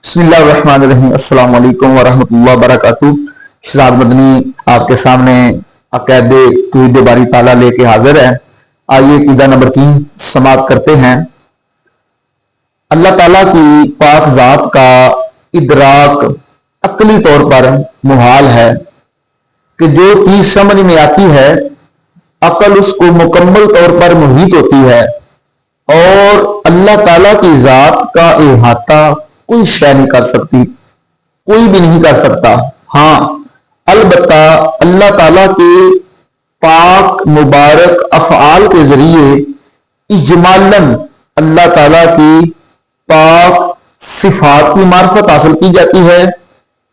بسم اللہ الرحمن الرحیم۔ السلام علیکم ورحمۃ اللہ وبرکاتہ۔ شہزاد مدنی آپ کے سامنے عقائد توحید باری تعالیٰ لے کے حاضر ہے۔ آئیے عقیدہ نمبر 3 سماعت کرتے ہیں۔ اللہ تعالیٰ کی پاک ذات کا ادراک عقلی طور پر محال ہے کہ جو چیز سمجھ میں آتی ہے عقل اس کو مکمل طور پر محیط ہوتی ہے، اور اللہ تعالیٰ کی ذات کا احاطہ کوئی شے نہیں کر سکتی، کوئی بھی نہیں کر سکتا۔ ہاں البتہ اللہ تعالیٰ کے پاک مبارک افعال کے ذریعے اجمالاً اللہ تعالیٰ کی پاک صفات کی معرفت حاصل کی جاتی ہے۔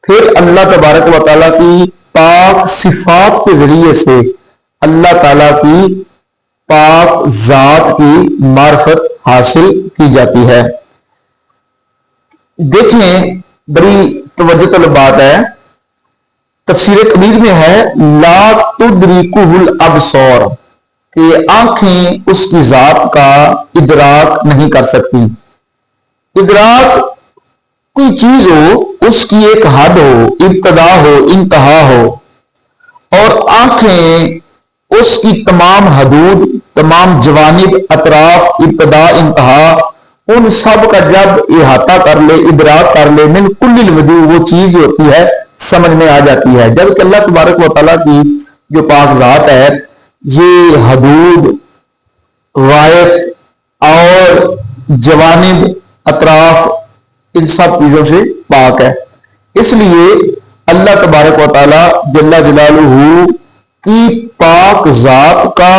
پھر اللہ تبارک و تعالیٰ کی پاک صفات کے ذریعے سے اللہ تعالیٰ کی پاک ذات کی معرفت حاصل کی جاتی ہے۔ دیکھیں بڑی توجہ طلب بات ہے، تفسیر کبیر میں ہے لا تدرکہ الابصار، کہ آنکھیں اس کی ذات کا ادراک نہیں کر سکتی۔ ادراک کوئی چیز ہو، اس کی ایک حد ہو، ابتدا ہو، انتہا ہو، اور آنکھیں اس کی تمام حدود، تمام جوانب، اطراف، ابتدا، انتہا، ان سب کا جب احاطہ کر لے، ادراک کر لے، من کل الوجوہ، وہ چیز جو ہوتی ہے سمجھ میں آ جاتی ہے۔ جبکہ اللہ تبارک و تعالیٰ کی جو پاک ذات ہے یہ حدود، غائط اور جوانب، اطراف، ان سب چیزوں سے پاک ہے۔ اس لیے اللہ تبارک و تعالیٰ جل جلالہ کی پاک ذات کا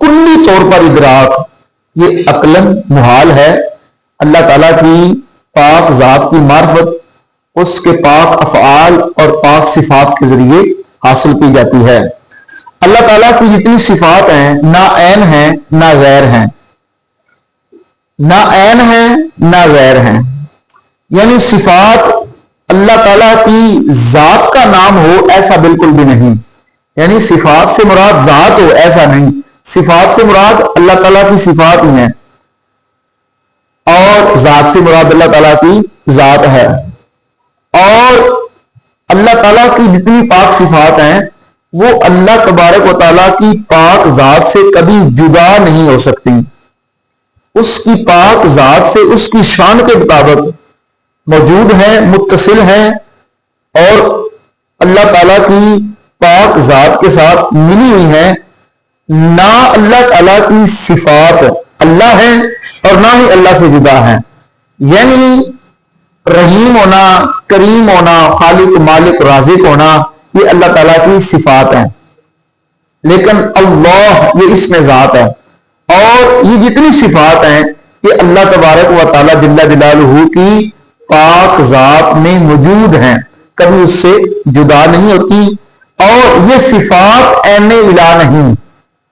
کلی طور پر ادراک یہ عقلاً محال ہے۔ اللہ تعالیٰ کی پاک ذات کی معرفت اس کے پاک افعال اور پاک صفات کے ذریعے حاصل کی جاتی ہے۔ اللہ تعالیٰ کی جتنی صفات ہیں نہ عین ہیں نہ غیر ہیں، نہ عین ہیں نہ غیر ہیں، یعنی صفات اللہ تعالیٰ کی ذات کا نام ہو ایسا بالکل بھی نہیں، یعنی صفات سے مراد ذات ہو ایسا نہیں، صفات سے مراد اللہ تعالیٰ کی صفات ہی ہیں، اور ذات سے مراد اللہ تعالیٰ کی ذات ہے۔ اور اللہ تعالیٰ کی جتنی پاک صفات ہیں وہ اللہ تبارک و تعالیٰ کی پاک ذات سے کبھی جدا نہیں ہو سکتی۔ اس کی پاک ذات سے اس کی شان کے مطابق موجود ہیں، متصل ہیں، اور اللہ تعالیٰ کی پاک ذات کے ساتھ ملی ہوئی ہیں۔ نہ اللہ تعالیٰ کی صفات اللہ ہیں اور نہ ہی اللہ سے جدا ہیں، یعنی رحیم ہونا، کریم ہونا، خالق، مالک، رازق ہونا یہ اللہ تعالیٰ کی صفات ہیں، لیکن اللہ یہ اس میں ذات ہے، اور یہ جتنی صفات ہیں یہ اللہ تبارک و تعالیٰ جل جلالہ کی پاک ذات میں موجود ہیں، کبھی اس سے جدا نہیں ہوتی۔ اور یہ صفات عین الہ نہیں،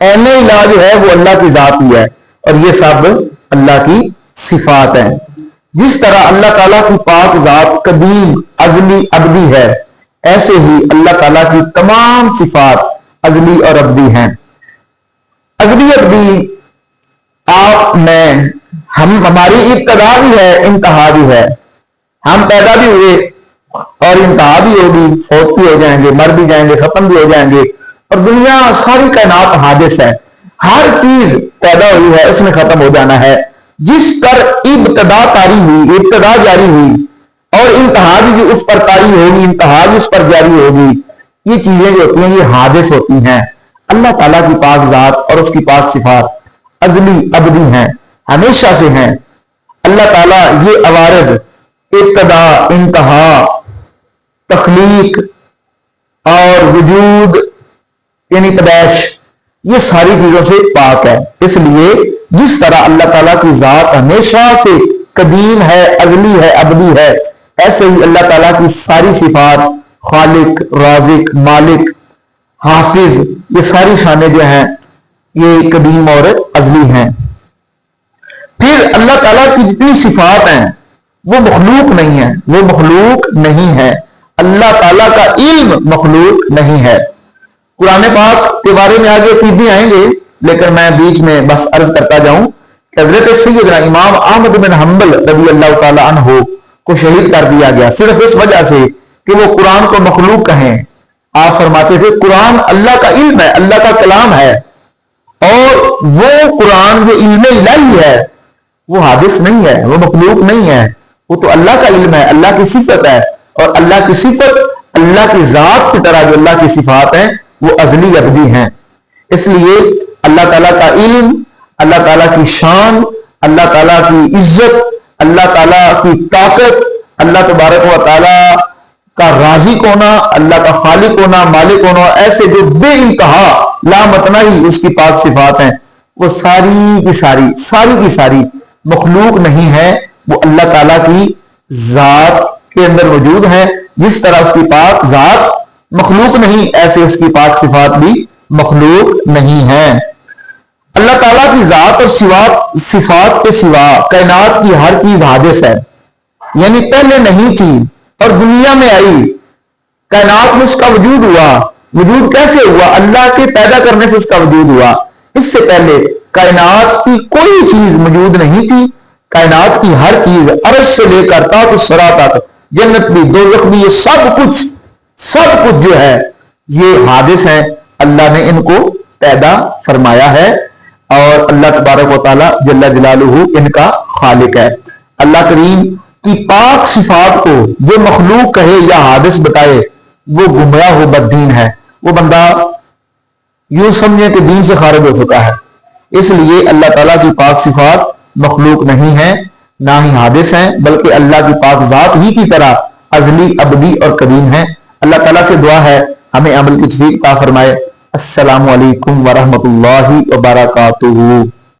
عین الہ جو ہے وہ اللہ کی ذات ہی ہے، اور یہ سب اللہ کی صفات ہیں۔ جس طرح اللہ تعالیٰ کی پاک ذات قدیم، ازلی، ابدی ہے، ایسے ہی اللہ تعالیٰ کی تمام صفات ازلی اور ابدی ہیں۔ ازلی ابدی آپ میں ہماری ابتدا بھی ہے، انتہا بھی ہے۔ ہم پیدا بھی ہوئے اور انتہا بھی ہوگی، فوت بھی ہو جائیں گے، مر بھی جائیں گے، ختم بھی ہو جائیں گے، اور دنیا ساری کائنات حادث ہے، ہر چیز پیدا ہوئی ہے، اس نے ختم ہو جانا ہے۔ جس پر ابتدا طاری ہوئی، ابتدا جاری ہوئی، اور انتہا بھی اس پر طاری ہوگی، انتہا بھی اس پر جاری ہوگی، یہ چیزیں جو ہوتی ہیں یہ حادث ہوتی ہیں۔ اللہ تعالیٰ کی پاک ذات اور اس کی پاک صفات ازلی ابدی ہیں، ہمیشہ سے ہیں۔ اللہ تعالیٰ یہ عوارض، ابتدا، انتہا، تخلیق اور وجود یعنی پیدائش، یہ ساری چیزوں سے پاک ہے۔ اس لیے جس طرح اللہ تعالیٰ کی ذات ہمیشہ سے قدیم ہے، ازلی ہے، ابدی ہے، ایسے ہی اللہ تعالیٰ کی ساری صفات، خالق، رازق، مالک، حافظ، یہ ساری شانیں جو ہیں یہ قدیم اور ازلی ہیں۔ پھر اللہ تعالیٰ کی جتنی صفات ہیں وہ مخلوق نہیں ہیں، وہ مخلوق نہیں ہے، اللہ تعالیٰ کا علم مخلوق نہیں ہے۔ قرآن پاک کے بارے میں آگے عقیدے آئیں گے، لیکن میں بیچ میں بس عرض کرتا جاؤں کہ حضرت سیدنا امام احمد بن حنبل رضی اللہ تعالیٰ عنہ کو شہید کر دیا گیا صرف اس وجہ سے کہ وہ قرآن کو مخلوق کہیں. آپ فرماتے تھے قرآن اللہ کا علم ہے, اللہ کا کلام ہے, اور وہ قرآن جو علم الہی ہے وہ حادث نہیں ہے, وہ مخلوق نہیں ہے, وہ تو اللہ کا علم ہے, اللہ کی صفت ہے. اور اللہ کی صفت اللہ کی ذات کی طرح جو اللہ کی صفات ہیں وہ ازلی ابدی ہیں. اس لیے اللہ تعالیٰ کا علم, اللہ تعالیٰ کی شان, اللہ تعالیٰ کی عزت, اللہ تعالیٰ کی طاقت, اللہ تبارک و تعالیٰ کا رازق ہونا, اللہ کا خالق ہونا, مالک ہونا, ایسے جو بے انتہا لامتناہی اس کی پاک صفات ہیں, وہ ساری کی ساری مخلوق نہیں ہے, وہ اللہ تعالیٰ کی ذات کے اندر موجود ہے. جس طرح اس کی پاک ذات مخلوق نہیں, ایسے اس کی پاک صفات بھی مخلوق نہیں ہیں. اللہ تعالیٰ کی ذات اور صفات کے سوا کائنات کی ہر چیز حادث ہے, یعنی پہلے نہیں تھی اور دنیا میں آئی, کائنات میں اس کا وجود ہوا. وجود کیسے ہوا؟ اللہ کے پیدا کرنے سے اس کا وجود ہوا. اس سے پہلے کائنات کی کوئی چیز موجود نہیں تھی. کائنات کی ہر چیز عرش سے لے کر تحت الثری تک, جنت بھی دوزخ بھی, یہ سب کچھ جو ہے یہ حادث ہیں. اللہ نے ان کو پیدا فرمایا ہے اور اللہ تبارک و تعالی جل جلالہ ان کا خالق ہے. اللہ کریم کی پاک صفات کو جو مخلوق کہے یا حادث بتائے وہ گمراہ ہو بددین ہے. وہ بندہ یوں سمجھے کہ دین سے خارج ہو چکا ہے. اس لیے اللہ تعالیٰ کی پاک صفات مخلوق نہیں ہیں, نہ ہی حادث ہیں, بلکہ اللہ کی پاک ذات ہی کی طرح ازلی, ابدی اور قدیم ہیں. اللہ تعالیٰ سے دعا ہے ہمیں عمل کی توفیق عطا فرمائے. السلام علیکم ورحمۃ اللہ وبرکاتہ.